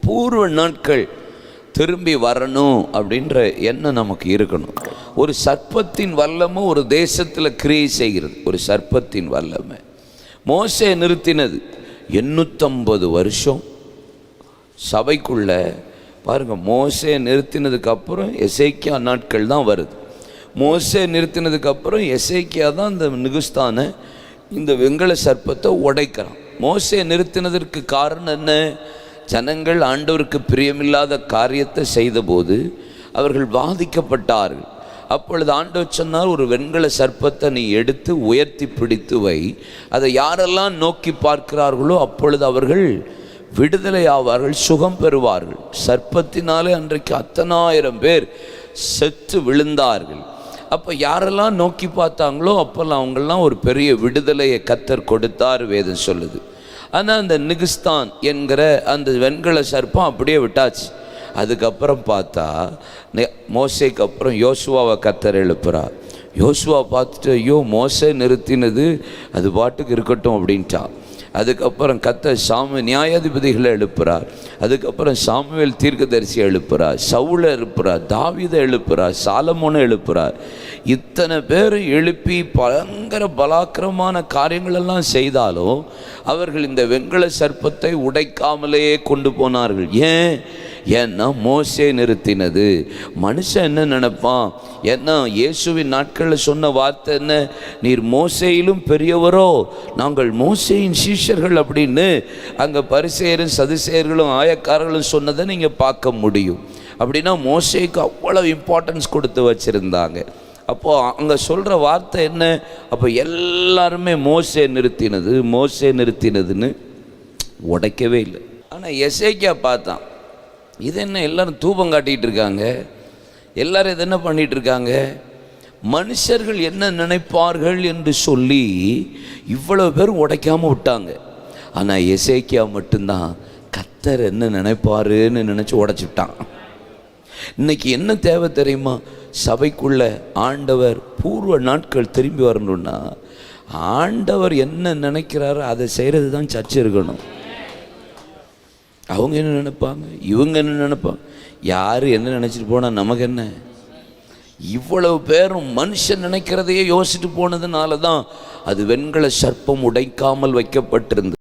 பூர்வ நாட்கள் திரும்பி வரணும் அப்படின்ற எண்ணம் நமக்கு இருக்கணும். ஒரு சர்ப்பத்தின் வல்லமை ஒரு தேசத்தில் கிரியை செய்கிறது. ஒரு சர்ப்பத்தின் வல்லமை மோசே நிறுத்தினது 850 வருஷம் சபைக்குள்ள பாருங்க. மோசே நிறுத்தினதுக்கு அப்புறம் எசேக்கியா நாட்கள் தான் வருது. மோசே நிறுத்தினதுக்கு அப்புறம் எசேக்கியா தான் இந்த நிகுஸ்தான இந்த வெங்கல சர்ப்பத்தை உடைக்கிறான். மோசே நிறுத்தினதற்கு காரணம் என்ன? ஜனங்கள் ஆண்டவருக்கு பிரியமில்லாத காரியத்தை செய்தபோது அவர்கள் பாதிக்கப்பட்டார்கள். அப்பொழுது ஆண்டவர் சொன்னார், ஒரு வெண்கல சர்ப்பத்தை நீ எடுத்து உயர்த்தி பிடித்து வை, அதை யாரெல்லாம் நோக்கி பார்க்கிறார்களோ அப்பொழுது அவர்கள் விடுதலை ஆவார்கள், சுகம் பெறுவார்கள். சர்ப்பத்தினாலே அன்றைக்கு 10,000 பேர் செத்து விழுந்தார்கள். அப்போ யாரெல்லாம் நோக்கி பார்த்தாங்களோ அப்போல்லாம் அவங்கெல்லாம் ஒரு பெரிய விடுதலையை கர்த்தர் கொடுத்தார் வேதம் சொல்லுது. ஆனால் அந்த நிகுஸ்தான் என்கிற அந்த வெண்கல சர்ப்பம் அப்படியே விட்டாச்சு. அதுக்கப்புறம் பார்த்தா மோசேக்கு அப்புறம் யோசுவாவை கர்த்தர் எழுப்புறார். யோசுவா பார்த்துட்டு ஐயோ மோசே நிறுத்தினது அது பாட்டுக்கு இருக்கட்டும் அப்படின்ட்டா. அதுக்கப்புறம் கர்த்தர் நியாயாதிபதிகளை எழுப்புறார். அதுக்கப்புறம் சாமுவேல் தீர்க்கதரிசியை எழுப்புறார், சவுலை எழுப்புறார், தாவீதை எழுப்புறார், சாலமோனை எழுப்புறார். இத்தனை பேர் எழுப்பி பயங்கர பலாக்கிரமான காரியங்களெல்லாம் செய்தாலும் அவர்கள் இந்த வெண்கல சர்ப்பத்தை உடைக்காமலேயே கொண்டு போனார்கள். ஏன்னா மோசே நிறுத்தினது. மனுஷன் என்ன நினைப்பான்? ஏன்னா இயேசுவின் நாட்களில் சொன்ன வார்த்தை என்ன? நீர் மோசேயிலும் பெரியவரோ, நாங்கள் மோசேயின் சீஷர்கள் அப்படின்னு அங்கே பரிசேயரும் சதுசேயர்களும் ஆயக்காரர்களும் சொன்னதை நீங்கள் பார்க்க முடியும். அப்படின்னா மோசேக்கு அவ்வளோ இம்பார்ட்டன்ஸ் கொடுத்து வச்சுருந்தாங்க. அப்போது அங்கே சொல்கிற வார்த்தை என்ன? அப்போ எல்லாருமே மோசே நிறுத்தினதுன்னு உடைக்கவே இல்லை. ஆனால் எசேக்கியா பார்த்தான், இது என்ன எல்லாரும் தூபம் காட்டிகிட்டு இருக்காங்க, எல்லாரும் இது என்ன பண்ணிகிட்டு இருக்காங்க, மனுஷர்கள் என்ன நினைப்பார்கள் என்று சொல்லி இவ்வளோ பேர் உடைக்காமல் விட்டாங்க. ஆனால் எசேக்கியா மட்டும்தான் கர்த்தர் என்ன நினைப்பாருன்னு நினச்சி உடைச்சிட்டான். இன்னைக்கு என்ன தேவை தெரியுமா? சபைக்குள்ள ஆண்டவர் பூர்வ நாட்கள் திரும்பி வரணும்னா ஆண்டவர் என்ன நினைக்கிறாரோ அதை செய்கிறது தான் சர்ச்சை இருக்கணும். அவங்க என்ன நினைப்பாங்க, இவங்க என்ன நினைப்பாங்க, யார் என்ன நினச்சிட்டு போனால் நமக்கு என்ன? இவ்வளவு பேரும் மனுஷன் நினைக்கிறதையே யோசிச்சுட்டு போனதுனால தான் அது வெண்கல சர்ப்பம் உடைக்காமல் வைக்கப்பட்டிருந்தது.